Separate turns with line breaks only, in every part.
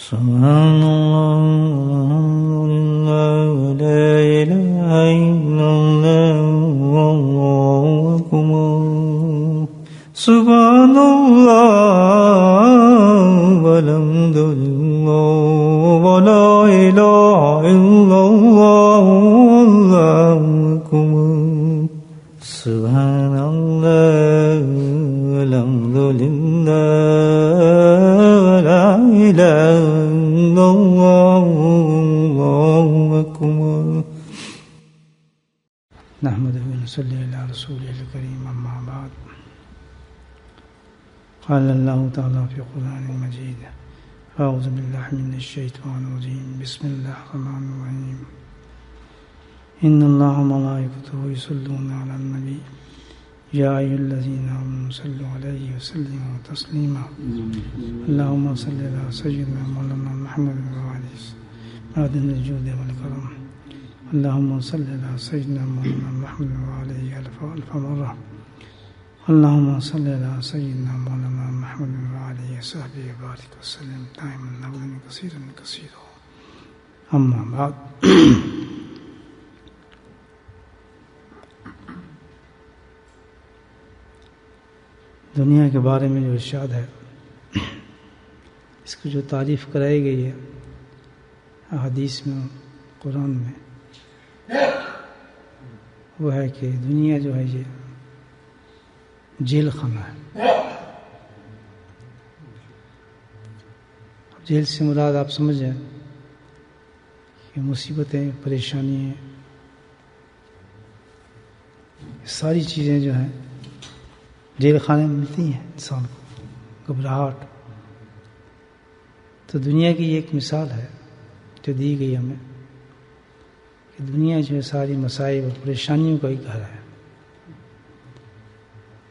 سبحان اللہ لا الہ الا اللہ واللہ اکبر سبحان اللہ والحمد للہ ولا الہ الا اللہ واللہ اکبر سبحان اللہ والحمد للہ ولا الہ الا اللہ واللہ اکبر نحمدہ ونصلی علی رسولہ الکریم اما بعد قال اللہ تعالی فی قرآن مجید اعوذ باللہ من الشیطان الرجیم بسم اللہ الرحمن الرحیم ان اللہ وملائکتہ یصلون علی النبی یا ایھا الذین آمنوا صلوا علیہ وسلموا تسلیما اللہم صلی علی سیدنا مولانا محمد وعلی معدن الجود والکرم اللہم صلی علی سیدنا مولانا محمد وعلی الف مرہ اللہم صلی علی سیدنا مولانا محمد وعلی صحبہ بارک وسلم دائما ابدا کثیرا کثیرا اما بعد دنیا کے بارے میں جو ارشاد ہے اس کی جو تعریف کرائی گئی ہے احادیث میں قرآن میں وہ ہے کہ دنیا جو ہے یہ جیل خانہ ہے. جیل سے مراد آپ سمجھیں کہ مصیبتیں پریشانیاں ساری چیزیں جو ہیں جیل خانے میں ملتی ہیں انسان کو گھبراہٹ. تو دنیا کی ایک مثال ہے جو دی گئی ہمیں کہ دنیا جو ہے ساری مصائب اور پریشانیوں کا ہی گھر ہے.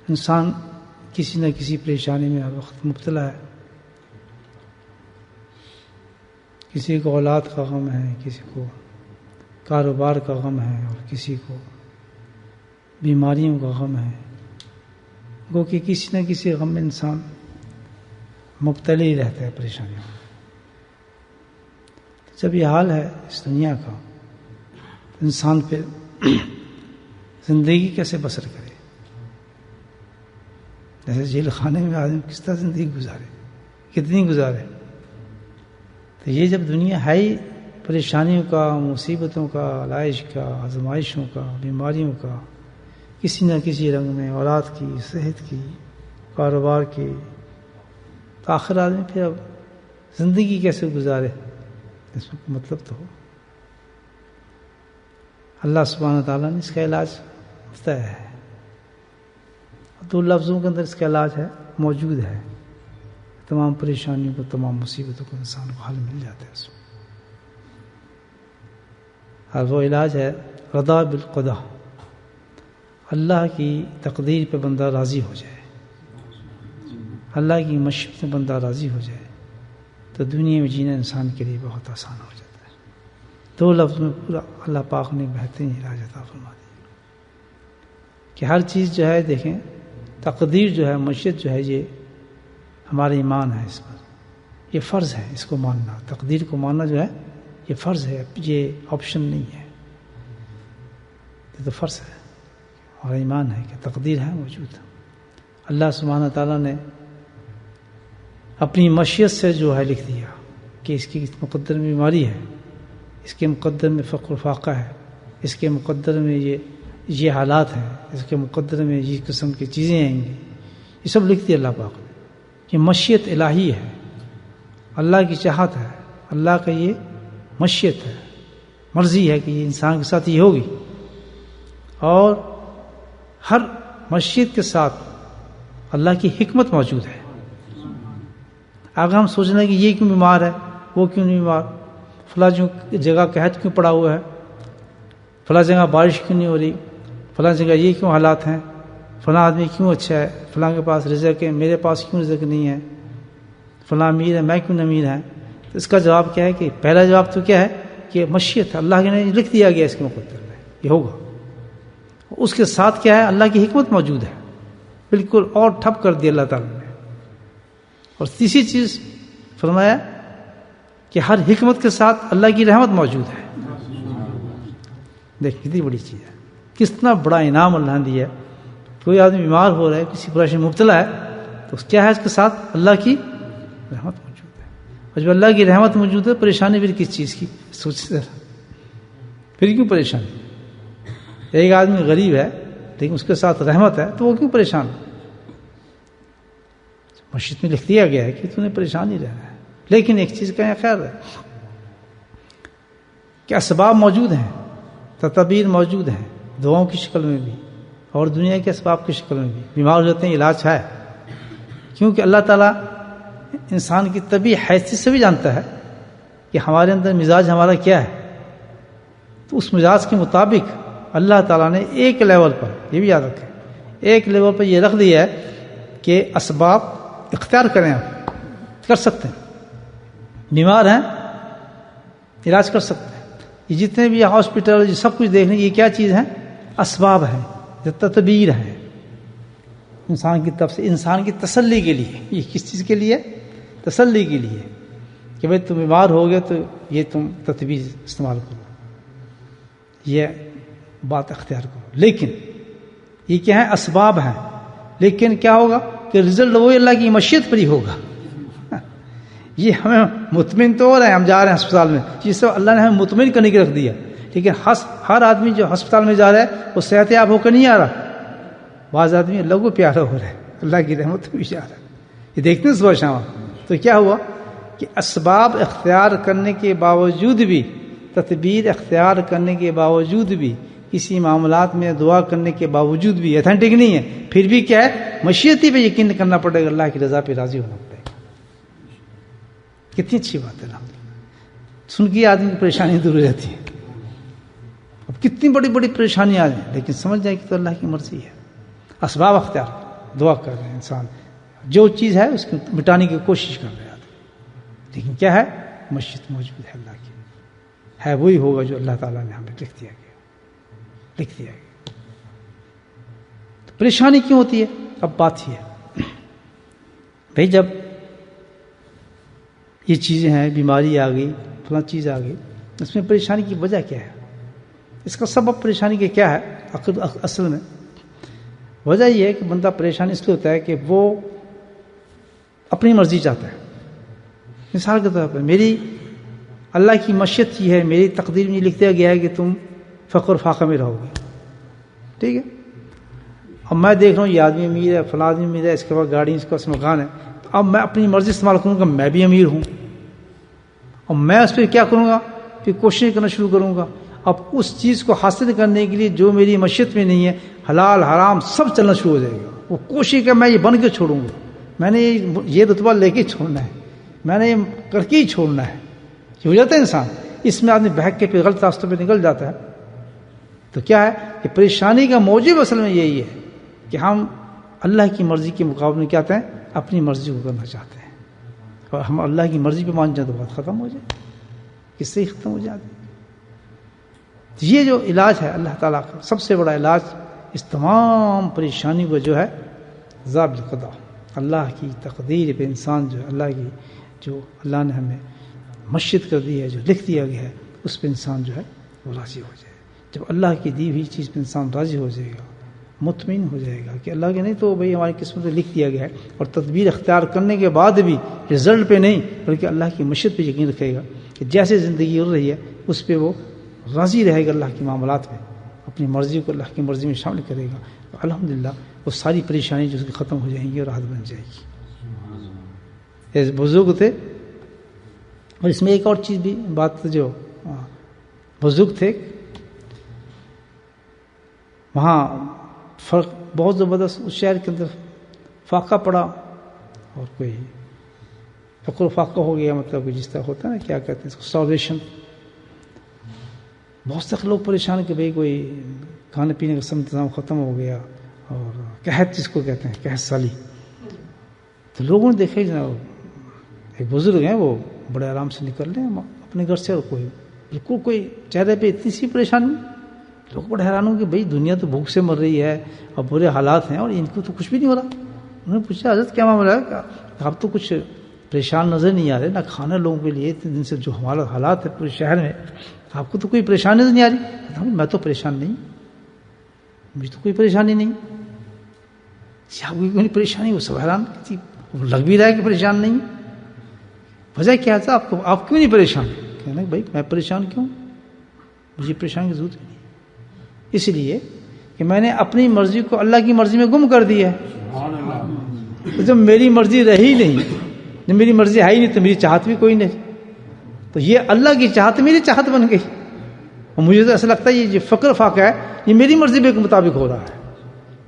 انسان کسی نہ کسی پریشانی میں ہر وقت مبتلا ہے. کسی کو اولاد کا غم ہے, کسی کو کاروبار کا غم ہے, اور کسی کو بیماریوں کا غم ہے. گو کہ کسی نہ کسی غم میں انسان مبتلا ہی رہتا ہے پریشانیوں میں. جب یہ حال ہے اس دنیا کا انسان پھر زندگی کیسے بسر کرے؟ جیسے جیل خانے میں آدمی کس طرح زندگی گزارے, کتنی گزارے؟ تو یہ جب دنیا ہے ہی پریشانیوں کا, مصیبتوں کا, علائش کا, آزمائشوں کا, بیماریوں کا, کسی نہ کسی رنگ میں, اولاد کی, صحت کی, کاروبار کی, تو آخر آدمی پھر اب زندگی کیسے گزارے؟ اس میں مطلب تو ہو. اللہ سبحانہ تعالیٰ نے اس کا علاج بتایا ہے. دو لفظوں کے اندر اس کا علاج ہے, موجود ہے. تمام پریشانیوں کو, تمام مصیبتوں کو انسان کو حل مل جاتا ہے اس میں. اور وہ علاج ہے رضا بالقضاء. اللہ کی تقدیر پہ بندہ راضی ہو جائے, اللہ کی مشیت میں بندہ راضی ہو جائے تو دنیا میں جینا انسان کے لیے بہت آسان ہو جاتا ہے. دو لفظ میں پورا اللہ پاک نے بہترین علاج عطا فرما دیا کہ ہر چیز جو ہے دیکھیں تقدیر جو ہے, مشیت جو ہے, یہ ہمارا ایمان ہے اس پر. یہ فرض ہے اس کو ماننا. تقدیر کو ماننا جو ہے یہ فرض ہے, یہ آپشن نہیں ہے, یہ تو فرض ہے. اور ایمان ہے کہ تقدیر ہے موجود. اللہ سبحانہ تعالیٰ نے اپنی مشیت سے جو ہے لکھ دیا کہ اس کی مقدر میں بیماری ہے, اس کے مقدر میں فقر و فاقہ ہے, اس کے مقدر میں یہ حالات ہیں, اس کے مقدر میں یہ قسم کی چیزیں آئیں گی. یہ سب لکھ دیا اللہ پاک نے. یہ مشیت الہی ہے, اللہ کی چاہت ہے, اللہ کا یہ مشیت ہے, مرضی ہے کہ یہ انسان کے ساتھ یہ ہوگی. اور ہر مشیت کے ساتھ اللہ کی حکمت موجود ہے. اگر ہم سوچنا کہ یہ کیوں بیمار ہے, وہ کیوں نہیں بیمار, فلاں جگہ قحط کیوں پڑا ہوا ہے, فلاں جگہ بارش کیوں نہیں ہو رہی, فلاں جگہ یہ کیوں حالات ہیں, فلاں آدمی کیوں اچھا ہے, فلاں کے پاس رزق ہے, میرے پاس کیوں رزق نہیں ہے, فلاں امیر ہے, میں کیوں نہیں امیر ہے. تو اس کا جواب کیا ہے کہ پہلا جواب تو کیا ہے کہ مشیت ہے, اللہ نے لکھ دیا گیا اس کے مقدر میں یہ ہوگا. اس کے ساتھ کیا ہے, اللہ کی حکمت موجود ہے بالکل, اور ٹھپ کر دیا اللہ تعالیٰ نے. اور تیسری چیز فرمایا کہ ہر حکمت کے ساتھ اللہ کی رحمت موجود ہے. دیکھ کتنی بڑی چیز ہے، کتنا بڑا انعام اللہ نے دیا ہے. کوئی آدمی بیمار ہو رہا ہے، کسی پریشانی میں مبتلا ہے، تو کیا ہے اس کے ساتھ اللہ کی رحمت موجود ہے. اور جب اللہ کی رحمت موجود ہے، پریشانی پھر کس چیز کی؟ سوچ پھر کیوں پریشانی؟ ایک آدمی غریب ہے لیکن اس کے ساتھ رحمت ہے تو وہ کیوں پریشان؟ مسجد میں لکھ دیا گیا ہے کہ تو نے پریشان ہی رہنا ہے. لیکن ایک چیز کا خیال ہے کہ اسباب موجود ہیں، تدابیر موجود ہیں، دعاؤں کی شکل میں بھی اور دنیا کے اسباب کی شکل میں بھی. بیمار ہو جاتے ہیں، علاج ہے، کیونکہ اللہ تعالیٰ انسان کی طبیعی حیثیت سے بھی جانتا ہے کہ ہمارے اندر مزاج ہمارا کیا ہے. تو اس مزاج کے مطابق اللہ تعالیٰ نے ایک لیول پر، یہ بھی یاد رکھیں، ایک لیول پر یہ رکھ دیا ہے کہ اسباب اختیار کریں، آپ کر سکتے ہیں. بیمار ہیں، علاج کر سکتے ہیں. یہ جتنے بھی ہاسپٹل یہ سب کچھ دیکھنے، یہ کیا چیز ہیں؟ اسباب ہیں، یہ تدبیر ہے انسان کی طرف سے، انسان کی تسلی کے لیے. یہ کس چیز کے لیے؟ تسلی کے لیے کہ بھائی تم بیمار ہو گئے تو یہ تم تدبیر استعمال کرو، یہ بات اختیار کرو. لیکن یہ کیا ہے؟ اسباب ہیں. لیکن کیا ہوگا کہ رزلٹ وہی اللہ کی مشیت پر ہی ہوگا. یہ ہمیں مطمئن تو ہو رہے ہیں، ہم جا رہے ہیں ہسپتال میں، جس سے اللہ نے ہمیں مطمئن کرنے کے رکھ دیا. لیکن ہر آدمی جو ہسپتال میں جا رہا ہے وہ صحت یاب ہو کر نہیں آ رہا. بعض آدمی اللہ کو پیارا ہو رہا ہے، اللہ کی رحمت بھی جا رہا ہے. یہ دیکھتے ہیں صبح شام. تو کیا ہوا کہ اسباب اختیار کرنے کے باوجود بھی، تدبیر اختیار کرنے کے باوجود بھی، کسی معاملات میں دعا کرنے کے باوجود بھی ایتھینٹک نہیں ہے. پھر بھی کیا ہے؟ مشیتی پہ یقین کرنا پڑے گا، اللہ کی رضا پہ راضی ہونا پڑے گا. کتنی اچھی بات ہے الحمدللہ. سن کے آدمی کی پریشانی دور ہو جاتی ہے. اب کتنی بڑی بڑی پریشانیاں آ جائیں لیکن سمجھ جائے کہ تو اللہ کی مرضی ہے. اسباب اختیار دعا کر رہے ہیں، انسان جو چیز ہے اس کو مٹانے کی کوشش کر رہے ہیں، لیکن کیا ہے؟ مشیت موجود ہے اللہ کی، ہے وہی ہوگا جو اللہ تعالیٰ نے ہمیں لکھ دیا گیا. تو پریشانی کیوں ہوتی ہے؟ اب بات یہ ہے بھائی، جب یہ چیزیں ہیں، بیماری آ گئی، فلاں چیز آ گئی، اس میں پریشانی کی وجہ کیا ہے؟ اس کا سبب پریشانی کے کیا ہے؟ اصل میں وجہ یہ ہے کہ بندہ پریشان اس لیے ہوتا ہے کہ وہ اپنی مرضی چاہتا ہے. مثال کے طور پر میری اللہ کی مشیت یہ ہے، میری تقدیر میں لکھ دیا گیا ہے کہ تم فقر فاقہ میں رہو گے، ٹھیک ہے. اب میں دیکھ رہا ہوں یہ آدمی امیر ہے، فلاں آدمی امیر ہے، اس کے بعد گاڑی، اس کا مکان ہے. اب میں اپنی مرضی استعمال کروں گا، میں بھی امیر ہوں، اور میں اس پہ کیا کروں گا؟ پھر کوشش کرنا شروع کروں گا. اب اس چیز کو حاصل کرنے کے لیے جو میری مشیت میں نہیں ہے، حلال حرام سب چلنا شروع ہو جائے گا. وہ کوشش کر میں یہ بن کے چھوڑوں گا، میں نے یہ رتبہ لے کے چھوڑنا ہے، میں نے یہ کر کے ہی چھوڑنا ہے. یہ ہو جاتا ہے انسان، اس میں آدمی بہک کے پھر غلط راستوں پہ نکل جاتا ہے. تو کیا ہے کہ پریشانی کا موجب اصل میں یہی ہے کہ ہم اللہ کی مرضی کے مقابلے میں کیا کہتے ہیں؟ اپنی مرضی کو کرنا چاہتے ہیں. اور ہم اللہ کی مرضی پہ مان جائیں تو بات ختم ہو جائے، کس سے ہی ختم ہو جاتی. یہ جو علاج ہے اللہ تعالیٰ کا سب سے بڑا علاج اس تمام پریشانی کو جو ہے ضابط القضاء، اللہ کی تقدیر پہ انسان جو ہے، اللہ کی جو اللہ نے ہمیں مشیت کر دی ہے، جو لکھ دیا گیا ہے، اس پہ انسان جو ہے وہ راضی ہو جائے. جب اللہ کی دی ہوئی چیز پہ انسان راضی ہو جائے گا، مطمئن ہو جائے گا کہ اللہ کے نہیں تو بھئی ہماری قسمت میں لکھ دیا گیا ہے، اور تدبیر اختیار کرنے کے بعد بھی رزلٹ پہ نہیں بلکہ اللہ کی مشیت پہ یقین رکھے گا کہ جیسے زندگی ہو رہی ہے اس پہ وہ راضی رہے گا. اللہ کی معاملات میں اپنی مرضی کو اللہ کی مرضی میں شامل کرے گا، تو الحمدللہ وہ ساری پریشانی جو اس کی ختم ہو جائیں گی اور راحت بن جائے گی. یہ بزرگ تھے. اور اس میں ایک اور چیز بھی بات، جو بزرگ تھے وہاں فرق بہت زبردست، اس شہر کے اندر فاقہ پڑا اور کوئی فقر فاقہ ہو گیا، مطلب جس طرح ہوتا ہے نا، کیا کہتے ہیں اس کو، سالویشن. بہت سے لوگ پریشان کہ بھئی کوئی کھانے پینے کا سب انتظام ختم ہو گیا، اور قحط جس کو کہتے ہیں، قحط سالی. تو لوگوں نے دیکھا جناب ایک بزرگ ہیں، وہ بڑے آرام سے نکل رہے ہیں اپنے گھر سے، اور کوئی بالکل کوئی چہرے پہ اتنی سی پریشانی. لوگ بڑے حیران ہوں کہ بھئی دنیا تو بھوک سے مر رہی ہے اور برے حالات ہیں اور ان کو تو کچھ بھی نہیں ہو رہا. انہوں نے پوچھا حضرت کیا معاملہ ہے؟ اب تو کچھ پریشان نظر نہیں آ رہے، نہ کھانا لوگوں کے لیے اتنے دن سے جو ہمارا حالات ہے پورے شہر میں، آپ کو تو کوئی پریشانی نظر نہیں آ رہی؟ میں تو پریشان نہیں، مجھے تو کوئی پریشانی نہیں۔ آپ کو کوئی پریشانی؟ وہ سب حیران تھی، لگ بھی رہا ہے کہ پریشان نہیں۔ وجہ کیا تھا؟ آپ کیوں نہیں پریشان؟ کہنا بھائی میں پریشان کیوں؟ مجھے پریشان کی ضرورت نہیں، اس لیے کہ میں نے اپنی مرضی کو اللہ کی مرضی میں گم کر دیا ہے۔ جب میری مرضی رہی نہیں، جب میری مرضی ہے ہی نہیں، تو میری چاہت بھی کوئی نہیں، تو یہ اللہ کی چاہت میری چاہت بن گئی، اور مجھے تو ایسا لگتا ہے یہ فقر فاقہ ہے یہ میری مرضی کے مطابق ہو رہا ہے،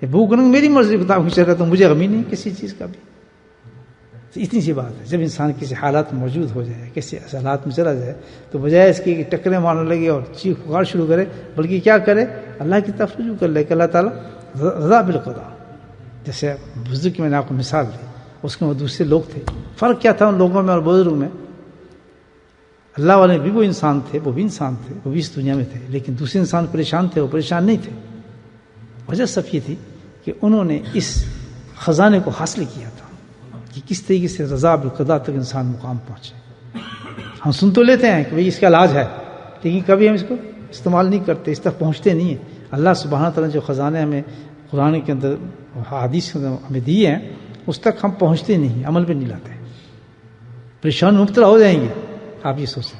یہ بھوک ننگ میری مرضی کے مطابق چل رہا ہے، تو مجھے غم ہی نہیں کسی چیز کا بھی۔ تو اتنی سی بات ہے، جب انسان کسی حالات میں موجود ہو جائے، کسی حالات میں چلا جائے، تو بجائے اس کی ٹکریں مارنے لگے اور چیخ پکار شروع کرے، بلکہ کیا کرے؟ اللہ کی طرف رجوع کر لے کہ اللہ تعالیٰ رضا بالقضاء۔ جیسے بزرگ کی میں نے آپ کو مثال دی، اس میں وہ دوسرے لوگ تھے، فرق کیا تھا ان لوگوں میں اور بزرگوں میں؟ اللہ والے بھی وہ انسان تھے، وہ بھی انسان تھے، وہ بھی اس دنیا میں تھے، لیکن دوسرے انسان پریشان تھے، وہ پریشان نہیں تھے۔ وجہ صرف یہ تھی کہ انہوں نے اس خزانے کو حاصل کیا تھا کہ کس طریقے سے رضا بالقضاء تک انسان مقام پہنچے۔ ہم سن تو لیتے ہیں کہ بھئی اس کا علاج ہے، لیکن کبھی ہم اس کو استعمال نہیں کرتے، اس تک پہنچتے نہیں ہیں۔ اللہ سبحانہ تعالیٰ جو خزانے ہمیں قرآن کے اندر حدیث کے اندر ہمیں دیے ہیں، اس تک ہم پہنچتے نہیں، عمل پہ نہیں لاتے، پریشان مبتلا ہو جائیں گے۔ آپ یہ سوچیں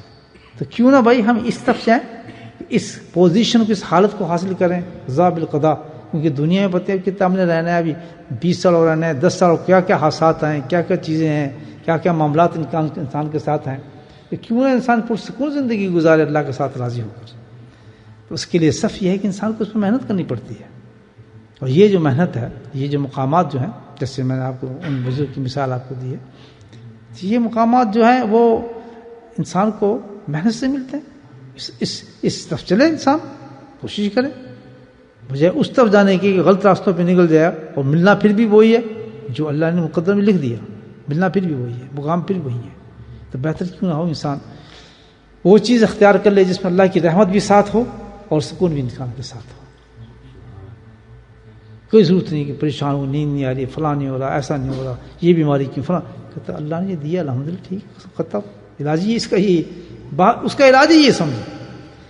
تو کیوں نہ بھائی ہم اس طرف جائیں، اس پوزیشن کو، اس حالت کو حاصل کریں، رضا بالقضاء۔ کیونکہ دنیا میں پتہ ہے کتنا ہم نے رہنا ہے، ابھی 20 سال اور رہنا ہے، 10 سال، کیا کیا حادثات ہیں، کیا کیا چیزیں ہیں، کیا کیا معاملات انسان کے ساتھ ہیں، کہ کیوں نہ انسان پرسکون زندگی گزارے اللہ کے ساتھ راضی ہو کر۔ تو اس کے لیے صرف یہ ہے کہ انسان کو اس میں محنت کرنی پڑتی ہے، اور یہ جو محنت ہے، یہ جو مقامات جو ہیں، جیسے میں نے آپ کو ان بزرگ کی مثال آپ کو دی ہے، یہ مقامات جو ہیں وہ انسان کو محنت سے ملتے ہیں۔ اس طرف چلے انسان، کوشش کرے، بجائے اس طرف جانے کی کہ غلط راستوں پہ نکل جائے، اور ملنا پھر بھی وہی ہے جو اللہ نے مقدر میں لکھ دیا، ملنا پھر بھی وہی ہے، مقام پھر وہی ہے۔ تو بہتر کیوں نہ ہو انسان وہ چیز اختیار کر لے جس میں اللہ کی رحمت بھی ساتھ ہو اور سکون بھی انسان کے ساتھ ہو۔ کوئی ضرورت نہیں کہ پریشان ہو، نیند نہیں آ رہی، فلاں نہیں ہو رہا، ایسا نہیں ہو رہا، یہ بیماری کیوں، فلاں۔ کہتا اللہ نے یہ دیا، الحمدللہ، ٹھیک، ختم، علاج ہی اس کا، یہ اس کا علاج ہی یہ سمجھو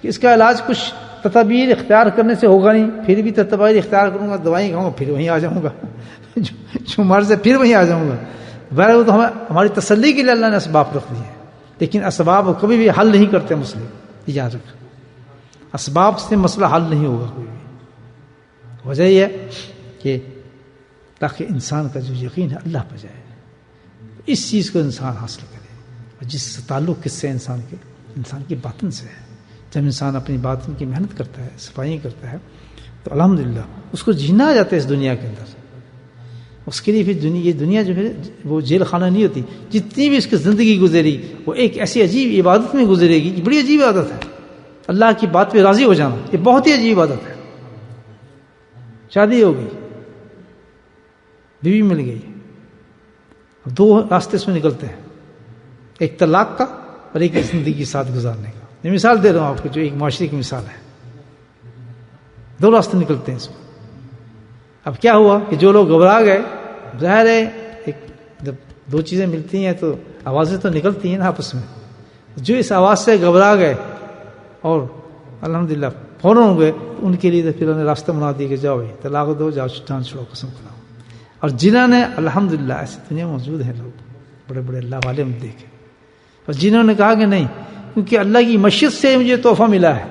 کہ اس کا علاج کچھ تدابیر اختیار کرنے سے ہوگا نہیں، پھر بھی تدابیر اختیار کروں گا، دوائیں کھاؤں گا، پھر وہیں آ جاؤں گا، جو مرض ہے پھر وہیں آ جاؤں گا۔ بہرحال وہ تو ہماری تسلی کے لیے اللہ نے اسباب رکھ دی ہے، لیکن اسباب کبھی بھی حل نہیں کرتے مسئلے، یاد رکھ، اسباب سے مسئلہ حل نہیں ہوگا کوئی بھی۔ وجہ یہ ہے کہ تاکہ انسان کا جو یقین ہے اللہ پہ جائے، اس چیز کو انسان حاصل کرے، اور جس سے تعلق کس سے انسان کی باطن سے ہے۔ جب انسان اپنی باطن کی محنت کرتا ہے، صفائی کرتا ہے، تو الحمدللہ اس کو جینا آ جاتا ہے اس دنیا کے اندر۔ اس کے لیے پھر یہ دنیا جو ہے وہ جیل خانہ نہیں ہوتی، جتنی بھی اس کی زندگی گزری وہ ایک ایسی عجیب عبادت میں گزرے گی، بڑی عجیب عادت ہے اللہ کی بات پہ راضی ہو جانا، یہ بہت ہی عجیب عادت ہے۔ شادی ہو گئی، بیوی مل گئی، دو راستے اس میں نکلتے ہیں، ایک طلاق کا اور ایک زندگی ساتھ گزارنے کا۔ یہ مثال دے رہا ہوں آپ کو، جو ایک معاشرے کی مثال ہے، دو راستے نکلتے ہیں اس میں۔ اب کیا ہوا کہ جو لوگ گھبرا گئے، ظاہر ہے ایک جب دو چیزیں ملتی ہیں تو آوازیں تو نکلتی ہیں نا آپس میں، جو اس آواز سے گھبرا گئے اور الحمدللہ فوراً ہو گئے، ان کے لیے تو پھر انہوں نے راستہ بنا دیا کہ جاؤ بھائی طلاق دو، جاؤ جان چھوڑو، قسم کھلاؤ۔ اور جنہوں نے الحمدللہ ایسی دنیا موجود ہیں لوگ بڑے بڑے اللہ والے ہم دیکھے، اور جنہوں نے کہا کہ نہیں، کیونکہ اللہ کی مشیت سے مجھے تحفہ ملا ہے،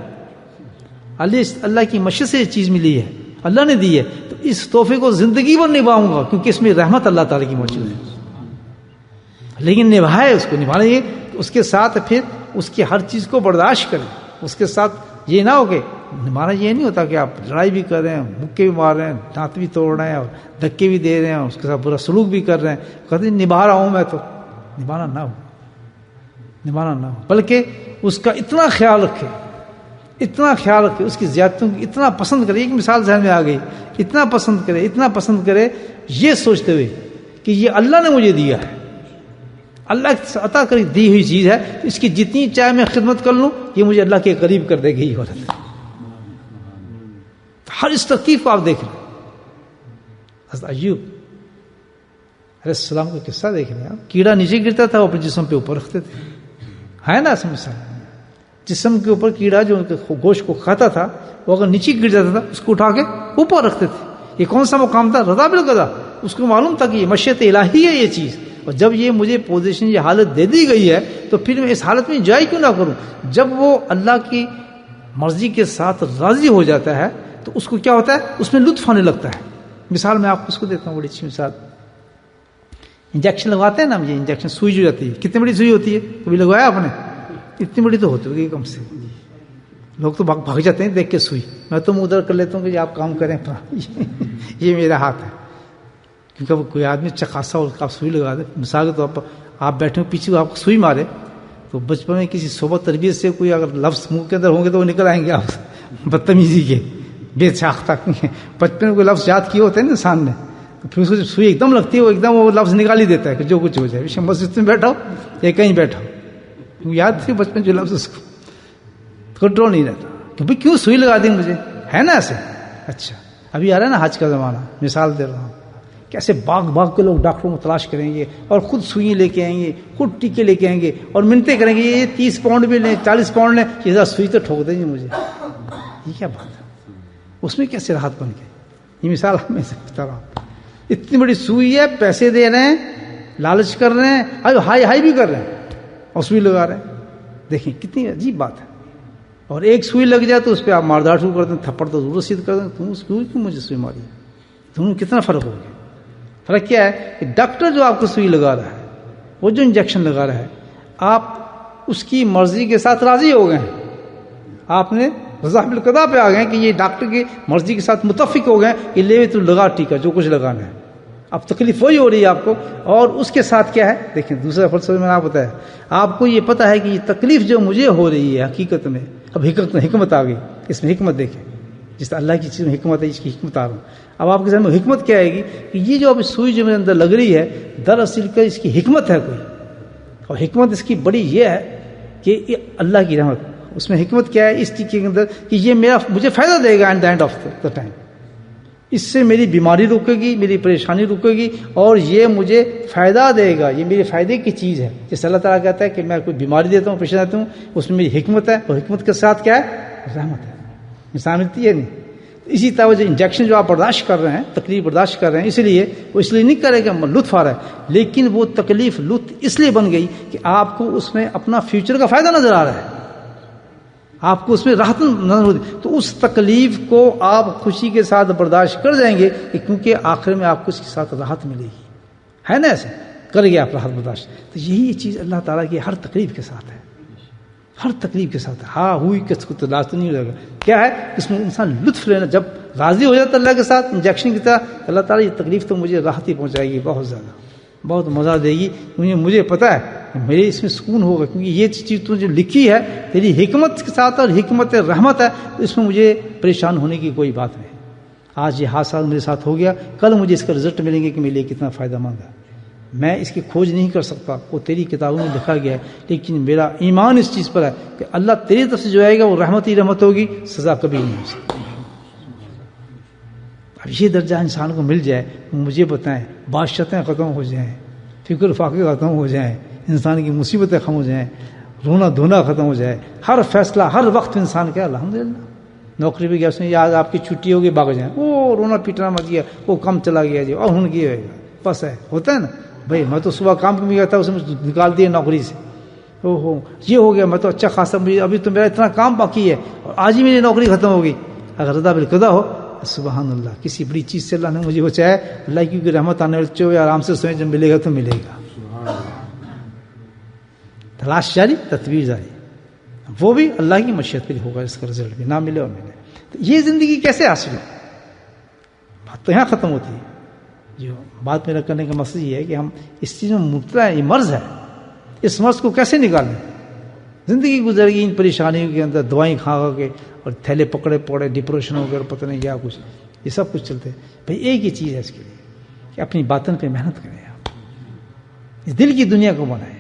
اللہ کی مشیت سے یہ چیز ملی ہے، اللہ نے دی ہے، تو اس تحفے کو زندگی بھر نبھاؤں گا، کیونکہ اس میں رحمت اللہ تعالیٰ کی موجود ہے۔ لیکن نبھائے، اس کو نبھانے گے تو اس کے ساتھ پھر اس کی ہر چیز کو برداشت کریں، اس کے ساتھ یہ نہ ہو کہ نبھانا یہ نہیں ہوتا کہ آپ لڑائی بھی کر رہے ہیں، مکے بھی مار رہے ہیں، دانت بھی توڑ رہے ہیں اور دھکے بھی دے رہے ہیں، اس کے ساتھ برا سلوک بھی کر رہے ہیں، کہتے ہیں نبھا رہا ہوں میں، تو نبھانا نہ ہو، بلکہ اس کا اتنا خیال رکھے، اس کی زیادتیوں کی اتنا پسند کرے۔ ایک مثال ذہن میں آ گئی، اتنا پسند کرے یہ سوچتے ہوئے کہ یہ اللہ نے مجھے دیا ہے، اللہ عطا کری دی ہوئی چیز ہے، اس کی جتنی چاہے میں خدمت کر لوں یہ مجھے اللہ کے قریب کر دے گی، یہ عورت ہر اس ترکیب کو آپ دیکھ لیں۔ حضرت ایوب علیہ السلام کا قصہ دیکھ لیں آپ، کیڑا نیچے گرتا تھا وہ اپنے جسم پہ اوپر رکھتے تھے، ہے نا ایسا مثال؟ جسم کے اوپر کیڑا جو ان کے گوشت کو کھاتا تھا وہ اگر نیچے گر جاتا تھا اس کو اٹھا کے اوپر رکھتے تھے. یہ کون سا مقام تھا؟ رضا بالقضا. اس کو معلوم تھا کہ یہ مشیت الہی ہے یہ چیز، اور جب یہ مجھے پوزیشن یہ حالت دے دی گئی ہے تو پھر میں اس حالت میں انجوائے کیوں نہ کروں. جب وہ اللہ کی مرضی کے ساتھ راضی ہو جاتا ہے تو اس کو کیا ہوتا ہے؟ اس میں لطف آنے لگتا ہے. مثال میں آپ کو اس کو دیتا ہوں، بڑی اچھی مثال. انجیکشن لگواتے ہیں نا ہم، یہ انجیکشن سوئی جو جاتی ہے، کتنی بڑی سوئی ہوتی ہے؟ کبھی لگوایا آپ نے؟ اتنی بڑی تو ہوتی ہوگی کم سے. لوگ تو بھاگ جاتے ہیں دیکھ کے سوئی. میں تو ادھر کر لیتا ہوں کہ آپ کام کریں، یہ میرا ہاتھ ہے. کیونکہ کوئی آدمی اچھا خاصا اور آپ سوئی لگا دے. مثال کے طور پر آپ بیٹھے ہو پیچھے آپ کو سوئی مارے تو بچپن میں کسی صحبت تربیت سے کوئی اگر لفظ منہ کے اندر ہوں گے تو وہ نکل آئیں گے آپ بدتمیزی کے، بے ساختہ. بچپن میں کوئی لفظ یاد کیے ہوتے ہیں نا انسان نے، پھر اس کو جب سوئی ایک دم لگتی ہے وہ ایک دم وہ لفظ نکال ہی دیتا ہے کہ جو کچھ ہو جائے. مسجد میں بیٹھا ہو یا کہیں بیٹھا ہو، یاد تھی بچپن جو لفظ اس کو کنٹرول نہیں رہتا کہ بھائی کیوں سوئی لگا دی مجھے، ہے نا ایسے. اچھا ابھی آ رہا ہے نا حج کا زمانہ، مثال دے رہا ہوں، کیسے باغ کے لوگ ڈاکٹروں کو تلاش کریں گے اور خود سوئیں لے کے آئیں گے، خود ٹیکے لے کے آئیں گے اور منتیں کریں گے یہ 30 پاؤنڈ بھی لیں 40 پاؤنڈ لیں، یہ ذرا سوئی تو ٹھوک دیں گے مجھے. یہ کیا بات ہے؟ اس میں کیسے راحت بن گئی؟ یہ مثال میں سے بتا رہا ہوں. اتنی بڑی سوئی ہے، پیسے دے رہے ہیں، لالچ کر رہے ہیں، ہائی بھی کر رہے ہیں اور سوئی لگا رہے ہیں. دیکھیں کتنی عجیب بات ہے. اور ایک سوئی لگ جائے تو اس پہ آپ ماردار شروع کر دیں، تھپڑ تو ضرور رسید کر دیں. تم اس کیوں مجھے سوئی ماری؟ دونوں کتنا فرق ہو گیا. فرق کیا ہے کہ ڈاکٹر جو آپ کو سوئی لگا رہا ہے، وہ جو انجیکشن لگا رہا ہے، آپ اس کی مرضی کے ساتھ راضی ہو گئے ہیں. آپ نے رضا بالقضا پہ آ گئے کہ یہ ڈاکٹر کی مرضی کے ساتھ متفق ہو گئے کہ لے تو لگا ٹیکا جو کچھ لگانا ہے. اب تکلیف وہی ہو رہی ہے آپ کو، اور اس کے ساتھ کیا ہے؟ دیکھیں دوسرا فلسفہ میں نے آپ بتایا، آپ کو یہ پتا ہے کہ یہ تکلیف جو مجھے ہو رہی ہے حقیقت میں، اب حکمت آ گئی. اس میں حکمت دیکھیں، جس طرح اللہ کی چیز میں حکمت ہے، اس کی حکمت آ رہا ہوں. اب آپ کے ذہن میں حکمت کیا آئے گی کہ یہ جو اب سوئی جو میرے اندر لگ رہی ہے دراصل کا اس کی حکمت ہے کوئی، اور حکمت اس کی بڑی یہ ہے کہ یہ اللہ کی رحمت. اس میں حکمت کیا ہے اس ٹیکے کے اندر کہ یہ مجھے فائدہ دے گا at the end of the time. اس سے میری بیماری رکے گی، میری پریشانی رکے گی، اور یہ مجھے فائدہ دے گا، یہ میرے فائدے کی چیز ہے. جیسے اللہ تعالیٰ کہتا ہے کہ میں کوئی بیماری دیتا ہوں، پیش دیتا ہوں، اس میں میری حکمت ہے، اور حکمت کے ساتھ کیا ہے؟ رحمت ہے. مثال ملتی ہے نہیں. اسی طرح جو انجیکشن جو آپ برداشت کر رہے ہیں، تکلیف برداشت کر رہے ہیں، اس لیے وہ اس لیے نہیں کرے کہ لطف آ رہا ہے، لیکن وہ تکلیف لطف اس لیے بن گئی کہ آپ کو اس میں اپنا فیوچر کا فائدہ نظر آ رہا ہے، آپ کو اس میں راحت نظر ہوتی. تو اس تکلیف کو آپ خوشی کے ساتھ برداشت کر جائیں گے کہ کیونکہ آخر میں آپ کو اس کے ساتھ راحت ملے گی، ہے نا؟ ایسے کر گیا آپ راحت برداشت. تو یہی چیز اللہ تعالیٰ کی ہر تکلیف کے ساتھ ہے، ہر تکلیف کے ساتھ. ہاں ہوئی کس کو تلاش تو نہیں ہو جائے گا. کیا ہے اس میں انسان لطف لینا، جب راضی ہو جاتا اللہ کے ساتھ انجیکشن کی طرح، اللہ تعالیٰ یہ تکلیف تو مجھے راحت ہی پہنچائے گی، بہت زیادہ بہت مزہ دے گی، کیونکہ مجھے پتہ ہے میرے اس میں سکون ہوگا، کیونکہ یہ چیز تو جو لکھی ہے تیری حکمت کے ساتھ اور حکمت رحمت ہے، تو اس میں مجھے پریشان ہونے کی کوئی بات نہیں. آج یہ حادثہ میرے ساتھ ہو گیا، کل مجھے اس کا رزلٹ ملیں گے کہ میرے لیے کتنا فائدہ مند ہے. میں اس کی کھوج نہیں کر سکتا، وہ تیری کتابوں میں لکھا گیا ہے، لیکن میرا ایمان اس چیز پر ہے کہ اللہ تیری طرف سے جو آئے گا وہ رحمت ہی رحمت ہوگی، سزا کبھی نہیں ہو سکتی. اب یہ درجہ انسان کو مل جائے، مجھے بتائیں بادشاہتیں ختم ہو جائیں، فکر فاقے ختم ہو جائیں، انسان کی مصیبتیں ختم ہو جائیں، رونا دھونا ختم ہو جائے، ہر فیصلہ ہر وقت انسان کیا الحمدللہ. نوکری پہ گیا اس نے یاد آپ کی چھٹی ہوگی بھاگ جائیں، وہ رونا پیٹنا مت گیا، وہ کم چلا گیا جی، اور ہن کی ہوئے گا، بس ہے ہوتا ہے نا. بھائی میں تو صبح کام پہ گیا تھا، اس نے نکال دیا نوکری سے، او یہ ہو گیا، میں تو اچھا خاصا، ابھی تو میرا اتنا کام باقی ہے اور آج ہی میری نوکری ختم ہو گئی. اگر رضا بالقضا ہو، سبحان اللہ، کسی بڑی چیز سے اللہ نے مجھے بچایا، اللہ کی رحمت آنے والے چو آرام سے سوئیں، جب ملے گا تو ملے گا. تلاش جاری، تدبیر جاری، وہ بھی اللہ کی مشیت پہ ہوگا، اس کا رزلٹ بھی نہ ملے اور ملے. تو یہ زندگی کیسے حاصل ہو؟ بات تو یہاں ختم ہوتی ہے. جو بات میرا کرنے کا مقصد یہ ہے کہ ہم اس چیز میں مبتلا ہیں، یہ مرض ہے، اس مرض کو کیسے نکالیں؟ زندگی گزر گئی ان پریشانیوں کے اندر، دوائیں کھا کے اور تھیلے پکڑے پڑے، ڈپریشن ہو گیا اور پتہ نہیں کیا کچھ، یہ سب کچھ چلتے. بھائی ایک ہی چیز ہے اس کے لیے کہ اپنی باطن پہ محنت کریں، آپ اس دل کی دنیا کو بنائیں.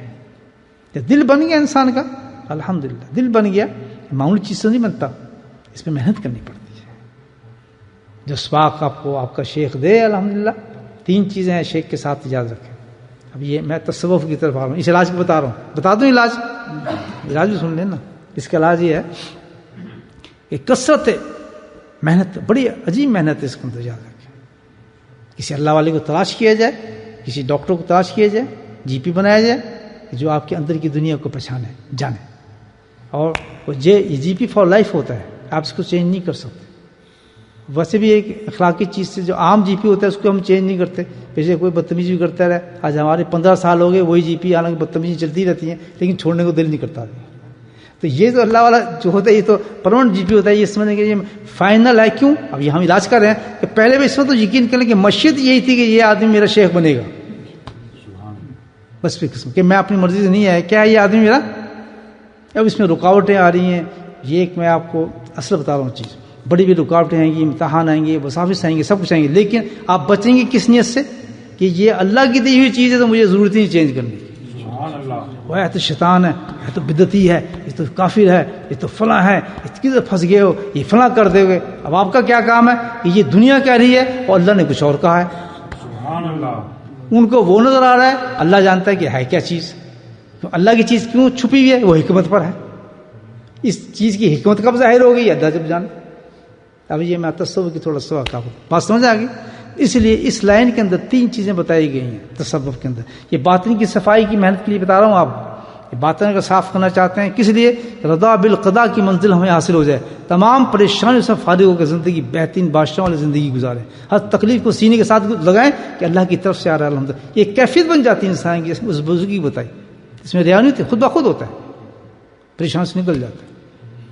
جب دل بن گیا انسان کا، الحمدللہ دل بن گیا، معمولی چیز سے نہیں بنتا، اس پہ محنت کرنی پڑتی ہے. جو سباق آپ کو آپ کا شیخ دے، الحمدللہ 3 چیزیں ہیں شیخ کے ساتھ یاد رکھیں. اب یہ میں تصوف کی طرف آ رہا ہوں، اس علاج کو بتا رہا ہوں، بتا دوں علاج بھی سن لینا. اس کا علاج یہ ہے کہ کثرت محنت، بڑی عجیب محنت ہے اس کے اندر. یاد رکھیں، کسی اللہ والے کو تلاش کیا جائے، کسی ڈاکٹر کو تلاش کیا جائے، جی پی بنایا جائے جو آپ کے اندر کی دنیا کو پہچانے جانے. اور یہ جی پی فار لائف ہوتا ہے، آپ اس کو چینج نہیں کر سکتے. ویسے بھی ایک اخلاقی چیز سے جو عام جی پی ہوتا ہے اس کو ہم چینج نہیں کرتے. پیچھے کوئی بدتمیزی کرتا رہے، آج ہمارے 15 سال ہو گئے وہی جی پی، حالانکہ بدتمیزی چلتی رہتی ہیں لیکن چھوڑنے کو دل نہیں کرتا. تو یہ جو اللہ والا جو ہوتا ہے یہ تو پرماننٹ جی پی ہوتا ہے، یہ سمجھنے کے یہ فائنل ہے. کیوں؟ اب یہ ہم علاج کر رہے ہیں کہ پہلے بھی اس وقت تو یقین کریں کہ مشیت یہی تھی کہ یہ آدمی میرا شیخ بنے گا، بس پھر قسم کہ میں اپنی مرضی سے نہیں ہے کیا یہ آدمی میرا. اب اس میں رکاوٹیں آ رہی ہیں. یہ ایک میں آپ کو اصل بتا رہا ہوں چیز، بڑی بھی رکاوٹیں آئیں گی، امتحان آئیں گے، وساوس آئیں گے، سب کچھ آئیں گے، لیکن آپ بچیں گے کس نیت سے کہ یہ اللہ کی دی ہوئی چیز ہے تو مجھے ضرورت نہیں چینج کرنے کی. وہ ہے تو شیطان ہے، یہ تو بدعتی ہے، یہ تو کافر ہے، یہ تو فلاں ہے، اس کی طرف پھنس گئے ہو، یہ فلاں کر دے گے. اب آپ کا کیا کام ہے کہ یہ دنیا کہہ رہی ہے اور اللہ نے کچھ اور کہا ہے. ان کو وہ نظر آ رہا ہے، اللہ جانتا ہے کہ ہے کیا چیز. اللہ کی چیز کیوں چھپی ہوئی ہے؟ وہ حکمت پر ہے. اس چیز کی حکمت کب ظاہر ہو گئی؟ اللہ جب جانے. اب یہ میں تصوف کی تھوڑا سا بات سمجھ آ گئی. اس لیے اس لائن کے اندر 3 چیزیں بتائی گئی ہیں تصوف کے اندر. یہ باطن کی صفائی کی محنت کے لیے بتا رہا ہوں. آپ یہ باطن کا صاف کرنا چاہتے ہیں، کس لیے؟ رضا بالقضاء کی منزل ہمیں حاصل ہو جائے، تمام پریشانیوں سے فارغ ہو کر زندگی بہترین بادشاہوں والی زندگی گزاریں، ہر تکلیف کو سینے کے ساتھ لگائیں کہ اللہ کی طرف سے آ رہا ہے الحمدللہ. یہ کیفیت بن جاتی ہے انسان کی، اس بزرگی بتائی. اس میں ریا نہیں تھی، خود بخود ہوتا ہے، پریشان سے نکل جاتا ہے.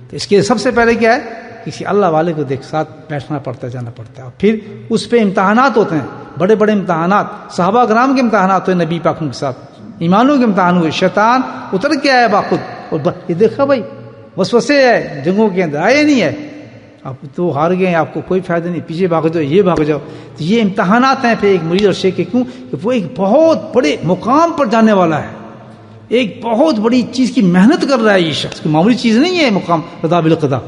تو اس کے سب سے پہلے کیا ہے؟ کسی اللہ والے کو دیکھ ساتھ بیٹھنا پڑتا ہے، جانا پڑتا ہے. اور پھر اس پہ امتحانات ہوتے ہیں، بڑے بڑے امتحانات. صحابہ کرام کے امتحانات ہوئے نبی پاک کے ساتھ، ایمانوں کے امتحان ہوئے. شیطان اتر کے آیا باخود اور یہ دیکھا بھائی وسوسے ہے جنگوں کے اندر، آئے نہیں ہے، آپ تو ہار گئے ہیں، آپ کو کوئی فائدہ نہیں، پیچھے بھاگ جاؤ، یہ بھاگ جاؤ. تو یہ امتحانات ہیں پھر ایک مرید اور شیخ کے. کیوں کہ وہ ایک بہت بڑے مقام پر جانے والا ہے، ایک بہت بڑی چیز کی محنت کر رہا ہے. یہ شخص کی معمولی چیز نہیں ہے مقام رضا بالقضاء.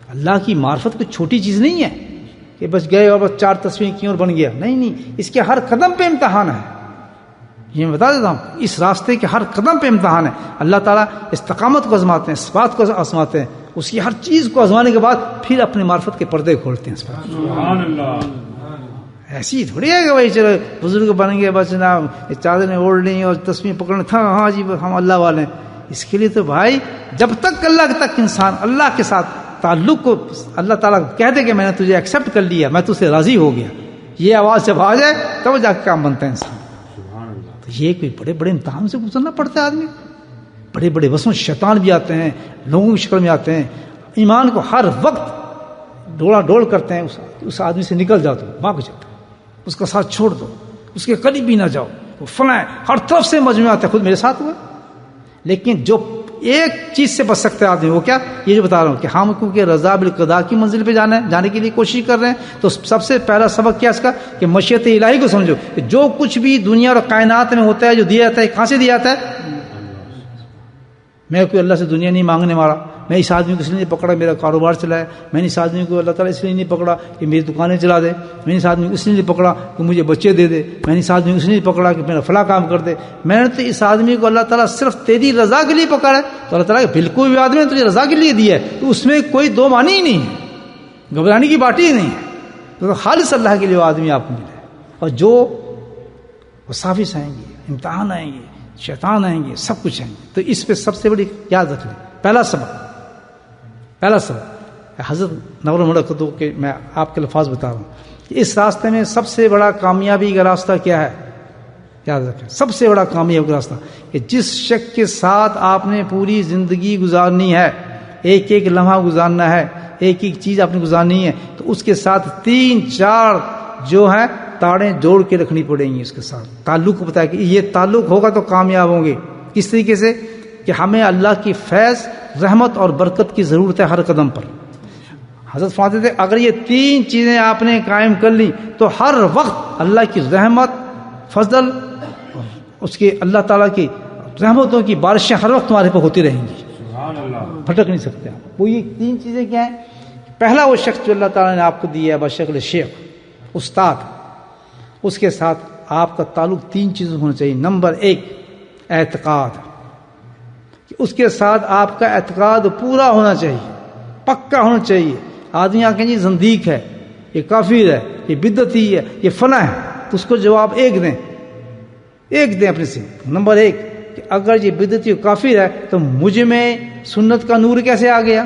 اللہ کی معرفت کوئی چھوٹی چیز نہیں ہے کہ بس گئے اور بس 4 تصویریں کی اور بن گیا. نہیں، اس کے ہر قدم پہ امتحان ہے. یہ میں بتا دیتا ہوں، اس راستے کے ہر قدم پہ امتحان ہے. اللہ تعالیٰ استقامت کو آزماتے ہیں، ثبات کو آزماتے ہیں، اس کی ہر چیز کو آزمانے کے بعد پھر اپنے معرفت کے پردے کھولتے ہیں. سبحان اللہ. ایسی تھوڑی ہے کہ بھائی چلو بزرگ بن گئے بس جناب چادریں اوڑھ لیں اور تصویر پکڑنے تھا، ہاں جی ہم اللہ والے ہیں. اس کے لیے تو بھائی جب تک اللہ تک انسان اللہ کے ساتھ تعلق کو اللہ تعالیٰ کہہ دے کہ میں نے تجھے ایکسیپٹ کر لیا، میں تجھ سے راضی ہو گیا، یہ آواز جب آ جائے تب جا کے کام بنتا ہے انسان. تو یہ کوئی بڑے بڑے امتحان سے گزرنا پڑتا ہے آدمی. بڑے بڑے وسوسے شیطان بھی آتے ہیں، لوگوں کی شکل میں آتے ہیں. ایمان کو ہر وقت ڈولا ڈول کرتے ہیں. اس آدمی سے نکل جاؤ تو بھاگ جاؤ، اس کا ساتھ چھوڑ دو، اس کے قریب بھی نہ جاؤ. وہ فلاں ہر طرف سے مجموعہ آتا ہے، خود میرے ساتھ ہوا. لیکن جو ایک چیز سے بچ سکتے آدمی وہ کیا؟ یہ جو بتا رہا ہوں کہ ہم کیونکہ رضا بالقضاء کی منزل پہ جانے کے لیے کوشش کر رہے ہیں، تو سب سے پہلا سبق کیا اس کا کہ مشیت الہی کو سمجھو کہ جو کچھ بھی دنیا اور کائنات میں ہوتا ہے، جو دیا جاتا ہے، کہاں سے دیا جاتا ہے؟ میں کوئی اللہ سے دنیا نہیں مانگنے والا، میں اس آدمی کو اس لیے نہیں پکڑا میرا کاروبار چلائے، میں نے اس آدمی کو اللہ تعالیٰ اس لیے نہیں پکڑا کہ میری دکانیں چلا دے، میں نے اس آدمی کو اس لیے نہیں پکڑا کہ مجھے بچے دے دے، میں نے اس آدمی کو اس لیے نہیں پکڑا کہ میرا فلاں کام کر دے. میں نے تو اس آدمی کو اللہ تعالیٰ صرف تیری رضا کے لیے پکڑا ہے. تو اللہ تعالیٰ بالکل بھی آدمی نے تجھے رضا کے لیے دیا ہے، تو اس میں کوئی دو معنی ہی نہیں ہے، گھبرانے کی بات ہی نہیں ہے. تو خالص اللہ کے لیے وہ آدمی آپ کو ملے. اور جو وساوس آئیں گے، امتحان آئیں گے، شیطان آئیں گے، سب کچھ آئیں گے. تو اس پہ سب سے بڑی یاد رکھ لیں، پہلا سبق حضرت نور مڑکتو کے میں آپ کے الفاظ بتا رہا ہوں کہ اس راستے میں سب سے بڑا کامیابی کا راستہ کیا ہے؟ یاد رکھیں، سب سے بڑا کامیابی کا راستہ کہ جس شخص کے ساتھ آپ نے پوری زندگی گزارنی ہے، ایک ایک لمحہ گزارنا ہے، ایک ایک چیز آپ نے گزارنی ہے، تو اس کے ساتھ 3-4 جو ہے تاڑیں جوڑ کے رکھنی پڑیں گی. اس کے ساتھ تعلق کو بتایا کہ یہ تعلق ہوگا تو کامیاب ہوں گے. کس طریقے سے؟ کہ ہمیں اللہ کی فیض، رحمت اور برکت کی ضرورت ہے ہر قدم پر. حضرت فرماتے تھے اگر یہ 3 چیزیں آپ نے قائم کر لی تو ہر وقت اللہ کی رحمت، فضل، اس کے اللہ تعالیٰ کی رحمتوں کی بارشیں ہر وقت تمہارے پہ ہوتی رہیں گی. بھٹک نہیں سکتے آپ. وہ یہ 3 چیزیں کیا ہیں؟ پہلا وہ شخص جو اللہ تعالیٰ نے آپ کو دیا ہے بشکل شیخ، استاد، اس کے ساتھ آپ کا تعلق 3 چیزوں ہونا چاہیے. نمبر 1 اعتقاد, کہ اس کے ساتھ آپ کا اعتقاد پورا ہونا چاہیے, پکا ہونا چاہیے. آدمی آ کے جی زندیق ہے, یہ کافر ہے, یہ بدعتی ہے, یہ فنا ہے, تو اس کو جواب ایک دیں اپنے سے. نمبر 1 کہ اگر یہ بدعتی و کافر ہے تو مجھ میں سنت کا نور کیسے آ گیا,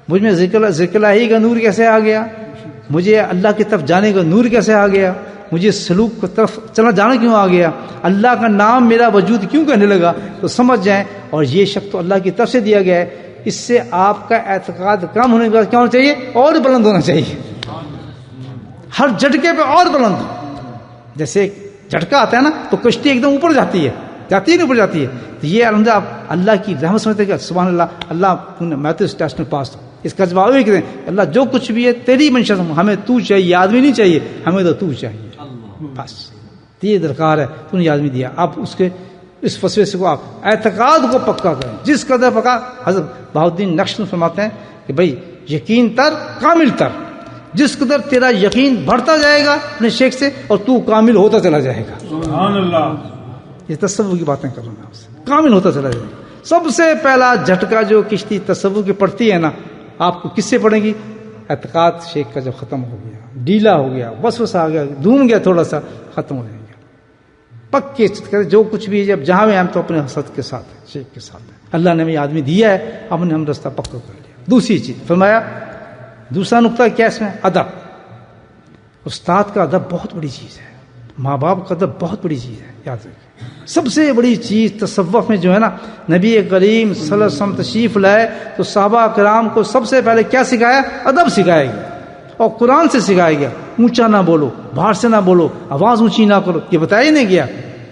مجھ میں ذکر الہی کا نور کیسے آ گیا, مجھے اللہ کی طرف جانے کا نور کیسے آ گیا, مجھے سلوک کی طرف چلنا جانا کیوں آ گیا, اللہ کا نام میرا وجود کیوں کہنے لگا, تو سمجھ جائیں. اور یہ شک تو اللہ کی طرف سے دیا گیا ہے. اس سے آپ کا اعتقاد کم ہونے کے بعد کیا ہونا چاہیے, اور بلند ہونا چاہیے, ہر جھٹکے پہ اور بلند. جیسے ایک جھٹکا آتا ہے نا تو کشتی ایک دم اوپر جاتی ہے اوپر جاتی ہے. تو یہ الحمدللہ آپ اللہ کی رحمت سمجھتے کہ سبحان اللہ میں تو اس ٹیسٹ میں پاس ہوں. اس کا جواب یہ کہ اللہ جو کچھ بھی ہے تیری منشا, ہمیں تو چاہیے, آدمی نہیں چاہیے, ہمیں تو چاہیے بس. یہ درکار ہے, تو نے آدمی دیا. آپ اس فسوے سے کو آپ اعتقاد کو پکا کریں, جس قدر پکا. حضرت بہاؤالدین نقشبند فرماتے ہیں کہ بھائی یقین تر کامل تر, جس قدر تیرا یقین بڑھتا جائے گا اپنے شیخ سے اور تو کامل ہوتا چلا جائے گا.
سبحان اللہ.
یہ تصور کی باتیں کر رہا ہوں آپ سے, کامل ہوتا چلا جائے گا. سب سے پہلا جھٹکا جو کشتی تصور کی پڑتی ہے نا, آپ کو کس سے پڑے گی, اعتقاد شیخ کا جب ختم ہو گیا, ڈھیلا ہو گیا, وسوسہ آ گیا, دھوم گیا تھوڑا سا, ختم ہو جائے گا. پکے جو کچھ بھی جب جہاں میں ہم تو اپنے حسد کے ساتھ ہیں, شیخ کے ساتھ ہیں. اللہ نے ہمیں آدمی دیا ہے, ہم رستہ پکا کر لیا. دوسری چیز فرمایا, دوسرا نقطہ کیا اس میں, ادب. استاد کا ادب بہت بڑی چیز ہے, ماں باپ کا ادب بہت بڑی چیز ہے. یاد رکھیں سب سے بڑی چیز تصوف میں جو ہے نا, نبی کریم صلی اللہ علیہ وسلم تشریف لائے تو صحابہ کرام کو سب سے پہلے کیا سکھایا, ادب سکھایا گیا. اور قرآن سے سکھایا گیا, اونچا نہ بولو, باہر سے نہ بولو, آواز اونچی نہ کرو, یہ بتایا ہی نہیں گیا.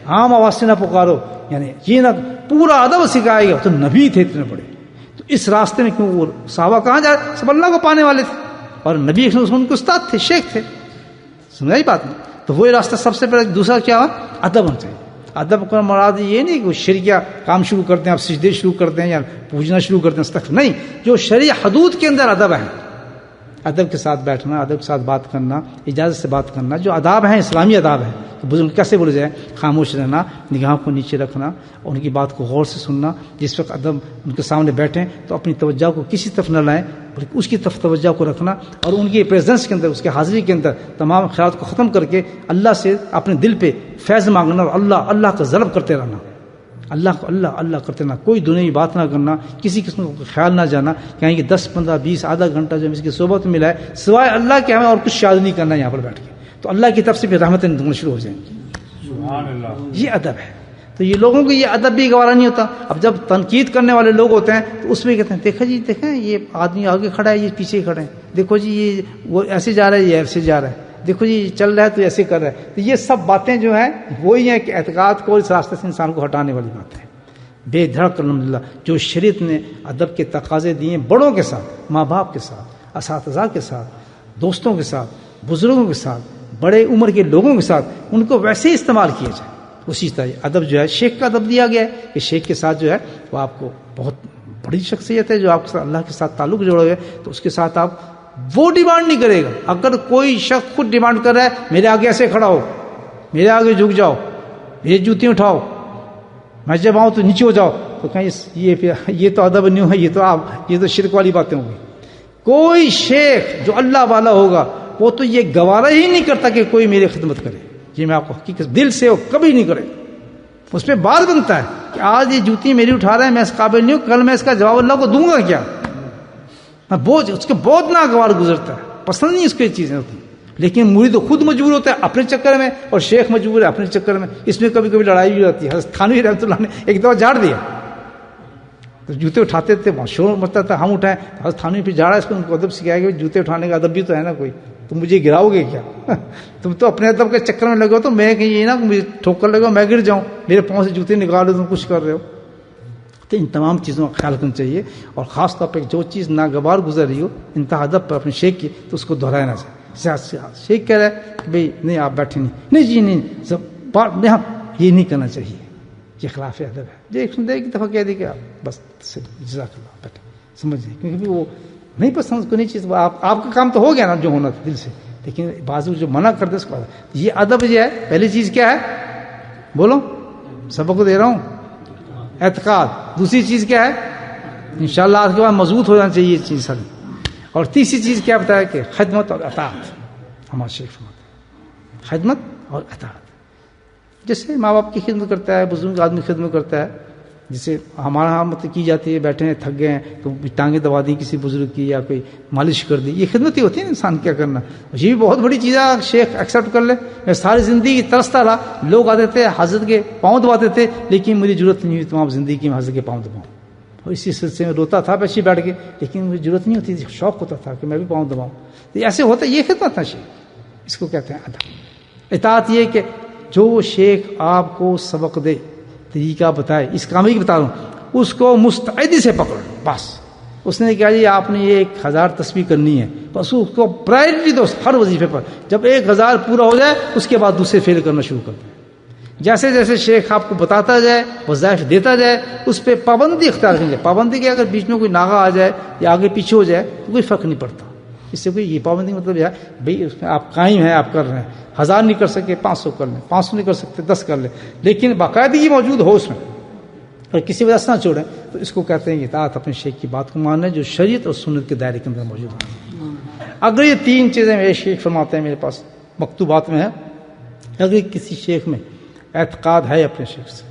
عام آواز سے نہ پکارو, یعنی یہ نہ, پورا ادب سکھایا گیا. تو نبی تھے اتنے بڑے, تو اس راستے میں کیوں وہ صحابہ کہاں جائے, سب اللہ کو پانے والے تھے, اور نبی ان کے استاد تھے, شیخ تھے. سمجھائی بات نہیں. تو وہ راستہ سب سے پہلے. دوسرا کیا ہوا, ادب ہونا چاہیے. ادب کا مراد یہ نہیں کہ شرعیہ کام شروع کرتے ہیں, آپ سجدے شروع کرتے ہیں یا پوجنا شروع کرتے ہیں, استغفر نہیں. جو شرعی حدود کے اندر ادب ہے, ادب کے ساتھ بیٹھنا, ادب کے ساتھ بات کرنا, اجازت سے بات کرنا, جو آداب ہیں اسلامی آداب ہیں. تو بزرگ کیسے بولے جائے, خاموش رہنا, نگاہوں کو نیچے رکھنا, اور ان کی بات کو غور سے سننا. جس وقت ادب ان کے سامنے بیٹھیں تو اپنی توجہ کو کسی طرف نہ لائیں, بلکہ اس کی طرف توجہ کو رکھنا, اور ان کی پریزنس کے اندر, اس کے حاضری کے اندر تمام خیالات کو ختم کر کے اللہ سے اپنے دل پہ فیض مانگنا, اور اللہ کا ضرب کرتے رہنا. اللہ کو اللہ کرتے رہنا, کوئی دنیاوی بات نہ کرنا, کسی قسم کا خیال نہ جانا کہ 10 15 20 آدھا گھنٹہ جو اس کی صحبت میں ملا ہے, سوائے اللہ کے ہمیں اور کچھ یاد نہیں کرنا یہاں پر بیٹھ کے. تو اللہ کی طرف سے بھی رحمتیں دونوں شروع ہو جائیں گی.
سبحان اللہ.
یہ ادب ہے. تو یہ لوگوں کو یہ ادب بھی گوارا نہیں ہوتا. اب جب تنقید کرنے والے لوگ ہوتے ہیں تو اس میں کہتے ہیں دیکھیں یہ آدمی آگے کھڑا ہے, یہ پیچھے کھڑے ہیں, دیکھو جی یہ وہ ایسے جا رہا ہے, یہ ایسے جا رہا ہے, دیکھو جی چل رہا ہے تو ایسے کر رہا ہے. تو یہ سب باتیں جو ہیں وہی ہیں کہ اعتقاد کو اس راستے سے انسان کو ہٹانے والی باتیں ہیں. بے دھڑک الحمدللہ جو شریعت نے ادب کے تقاضے دیے, بڑوں کے ساتھ, ماں باپ کے ساتھ, اساتذہ کے ساتھ, دوستوں کے ساتھ, بزرگوں کے ساتھ, بڑے عمر کے لوگوں کے ساتھ, ان کو ویسے ہی استعمال کیا جائے. اسی طرح ادب جو ہے شیخ کا ادب دیا گیا ہے کہ شیخ کے ساتھ جو ہے وہ آپ کو بہت بڑی شخصیت ہے, جو آپ کے ساتھ اللہ کے ساتھ تعلق جوڑے ہوئے, تو اس کے ساتھ آپ وہ ڈیمانڈ نہیں کرے گا. اگر کوئی شخص خود ڈیمانڈ کر رہا ہے میرے آگے ایسے کھڑا ہو, میرے آگے جھک جاؤ, میری جوتی اٹھاؤ, میں جب آؤں تو نیچے ہو جاؤ, تو کہیں یہ تو ادب نہیں ہے, یہ تو شرک والی باتیں ہوں گی. کوئی شیخ جو اللہ والا ہوگا وہ تو یہ گوارا ہی نہیں کرتا کہ کوئی میری خدمت کرے. یہ میں آپ کو حقیقت دل سے وہ کبھی نہیں کرے. اس پہ بار بنتا ہے کہ آج یہ جوتی میری اٹھا رہا ہے, میں اس قابل نہیں ہوں, کل میں اس کا جواب اللہ کو دوں گا کیا. بوجھ اس کے بہت ناگوار گزرتا ہے, پسند نہیں اس کو یہ چیزیں ہوتی. لیکن مرید تو خود مجبور ہوتا ہے اپنے چکر میں, اور شیخ مجبور ہے اپنے چکر میں. اس میں کبھی کبھی لڑائی بھی ہوتی ہے. حضرت تھانوی رحمۃ اللہ نے ایک دفعہ جھاڑ دیا, تو جوتے اٹھاتے تھے, شور مچتا تھا, ہم اٹھائیں. حضرت تھانوی پہ جھاڑا, اس کو ان کو ادب سکھایا کہ جوتے اٹھانے کا ادب بھی تو ہے نا کوئی, تم مجھے گراؤ گے کیا, تم تو اپنے ادب کے چکر میں لگے ہو, تو میں کہیں یہ نا مجھے ٹھوکر لگا میں گر جاؤں, میرے پاؤں سے جوتے نکالو, تم کچھ کر رہے ہو. تو ان تمام چیزوں کا خیال کرنا چاہیے. اور خاص طور پہ جو چیز ناگوار گزر رہی ہو انتہا ادب پر اپنے شیخ کی, تو اس کو دہرانا چاہیے. شیخ کہہ رہا ہے کہ بھائی نہیں آپ بیٹھے نہیں جی نہیں, یہ نہیں کرنا چاہیے, یہ خلاف ادب ہے. جو ایک سنتے ایک دفعہ کہہ دی کہ آپ بس جزاک اللہ بیٹھے, سمجھ جائیں, کیونکہ وہ نہیں پسند کو نہیں چیز, آپ کا کام تو ہو گیا نا جو ہونا تھا دل سے. لیکن بعض جو منع کرتے اس کو یہ ادب جو ہے پہلی چیز کیا ہے بولو سبق کو دے رہا ہوں اعتقاد دوسری چیز کیا ہے انشاءاللہ آج کے بعد مضبوط ہو جانا چاہیے یہ چیز سب اور تیسری چیز کیا بتایا کہ خدمت اور اطاعت ہمارا شیخ فرماتے ہیں خدمت اور اطاعت جیسے ماں باپ کی خدمت کرتا ہے بزرگ آدمی خدمت کرتا ہے جسے ہمارے یہاں مطلب کی جاتی ہے بیٹھے ہیں تھک گئے ہیں تو ٹانگیں دبا دی کسی بزرگ کی یا کوئی مالش کر دی یہ خدمت ہی ہوتی ہے نا انسان کیا کرنا یہ بھی بہت بڑی چیز ہے شیخ ایکسیپٹ کر لے میں ساری زندگی ترستا رہا لوگ آتے تھے حضرت کے پاؤں دباتے تھے لیکن مجھے ضرورت نہیں ہوئی تمام زندگی میں حضرت کے پاؤں دباؤں اور اسی سلسلے میں روتا تھا پیچھے بیٹھ کے لیکن مجھے ضرورت نہیں ہوتی تھی شوق ہوتا تھا کہ میں بھی پاؤں دباؤں تو ایسے ہوتا یہ خدمت تھا شیخ اس کو کہتے ہیں ادب اطاعت یہ کہ جو شیخ آپ کو سبق دے طریقہ بتائے اس کام کی بتا رہا ہوں اس کو مستعدی سے پکڑ بس اس نے کہا جی آپ نے یہ 1000 تسبیح کرنی ہے بس اس کو پرائرٹی دو ہر وظیفے پر جب 1000 پورا ہو جائے اس کے بعد دوسرے فیل کرنا شروع کر دیں جیسے جیسے شیخ آپ کو بتاتا جائے وظائف دیتا جائے اس پہ پابندی اختیار کریں گے پابندی کے اگر بیچ میں کوئی ناغا آ جائے یا آگے پیچھے ہو جائے تو کوئی فرق نہیں پڑتا اس سے کوئی یہ پابندی مطلب ہے بھائی اس میں آپ قائم ہیں آپ کر رہے ہیں 1000 نہیں کر سکے 500 کر لیں 500 نہیں کر سکتے 10 کر لیں لیکن باقاعدگی موجود ہو اس میں اور کسی وجہ سے نہ چھوڑیں تو اس کو کہتے ہیں کہ اطاعت اپنے شیخ کی بات کو ماننا جو شریعت اور سنت کے دائرے کے اندر موجود ہے اگر یہ 3 چیزیں میرے شیخ فرماتے ہیں میرے پاس مکتوبات میں ہے اگر کسی شیخ میں اعتقاد ہے اپنے شیخ سے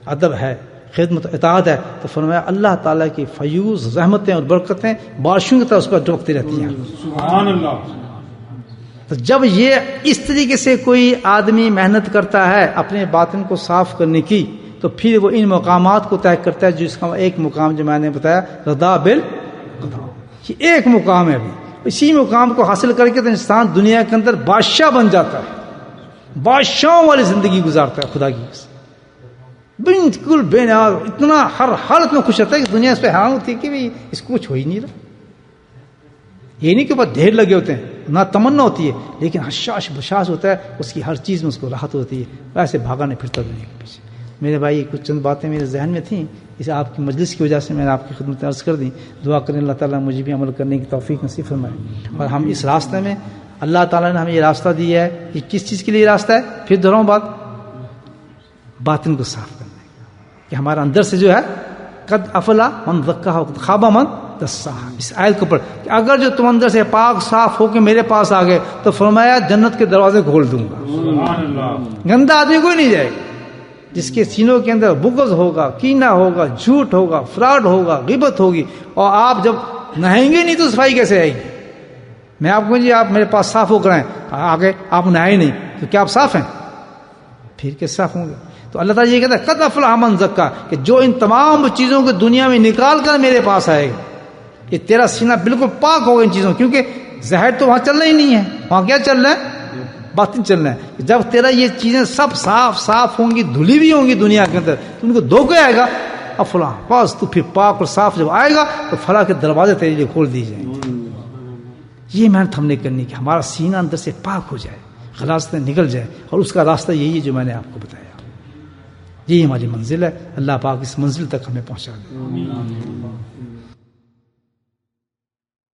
ادب ہے خدمت اطاعت ہے تو فرمایا اللہ تعالیٰ کی فیوز رحمتیں اور برکتیں بارشوں کی طرح اس پر ڈوبتی رہتی ہیں
سبحان اللہ
تو جب یہ اس طریقے سے کوئی آدمی محنت کرتا ہے اپنے باطن کو صاف کرنے کی تو پھر وہ ان مقامات کو طے کرتا ہے جس کا ایک مقام جو میں نے بتایا رضا بالقضاء یہ ایک مقام ہے ابھی اسی مقام کو حاصل کر کے تو انسان دنیا کے اندر بادشاہ بن جاتا ہے بادشاہوں والی زندگی گزارتا ہے خدا کی بالکل بے نیاز اتنا ہر حالت میں خوش رہتا ہے کہ دنیا اس پہ حیران ہوتی ہے کہ بھائی اس کو کچھ ہو ہی نہیں رہا یہ نہیں کہ بس ڈھیر لگے ہوتے ہیں نہ تمنا ہوتی ہے لیکن حشاش بشاش ہوتا ہے اس کی ہر چیز میں اس کو راحت ہوتی ہے ویسے بھاگا نہیں پھرتا دنیا کے پیچھے میرے بھائی کچھ چند باتیں میرے ذہن میں تھیں اسے آپ کی مجلس کی وجہ سے میں نے آپ کی خدمت عرض کر دی دعا کریں اللہ تعالیٰ مجھے بھی عمل کرنے کی توفیق نصیب فرمائے اور ہم اس راستے میں اللہ تعالیٰ نے ہمیں یہ راستہ دیا ہے یہ کس چیز کے لیے راستہ ہے پھر دہراؤں بات باطن کو صاف کرنے کہ ہمارا اندر سے جو ہے قد افلا من زکاہا وقد خاب من دساہا اس آیت کو پڑھ کہ اگر جو تم اندر سے پاک صاف ہو کے میرے پاس آ گئے تو فرمایا جنت کے دروازے کھول دوں گا
سبحان اللہ
گندا آدمی کوئی نہیں جائے گا جس کے سینوں کے اندر بغض ہوگا کینہ ہوگا جھوٹ ہوگا فراڈ ہوگا غیبت ہوگی اور آپ جب نہائیں گے نہیں تو صفائی کیسے آئے گی میں آپ کو جی آپ میرے پاس صاف ہو کر آئیں آگے آپ نہائے نہیں تو کیا آپ صاف ہیں پھر کیسے صاف ہوں گے تو اللہ تعالیٰ یہ کہتا ہے قد افلح من زکا کہ جو ان تمام چیزوں کو دنیا میں نکال کر میرے پاس آئے گا یہ تیرا سینہ بالکل پاک ہوگا ان چیزوں کیونکہ زہر تو وہاں چلنا ہی نہیں ہے وہاں کیا چل رہا ہے باطن چلنا ہے جب تیرا یہ چیزیں سب صاف ہوں گی دھلی بھی ہوں گی دنیا کے اندر تو ان کو دھوکہ آئے گا اب فلاں بس تو پھر پاک اور صاف جب آئے گا تو فلاں کے دروازے تیرے لیے کھول دی جائیں گے یہ محنت ہم نے کرنی کہ ہمارا سینہ اندر سے پاک ہو جائے غلاظتیں نکل جائے اور اس کا راستہ یہی ہے جو میں نے آپ کو بتایا یہی ہماری منزل ہے اللہ پاک اس منزل تک ہمیں پہنچا دے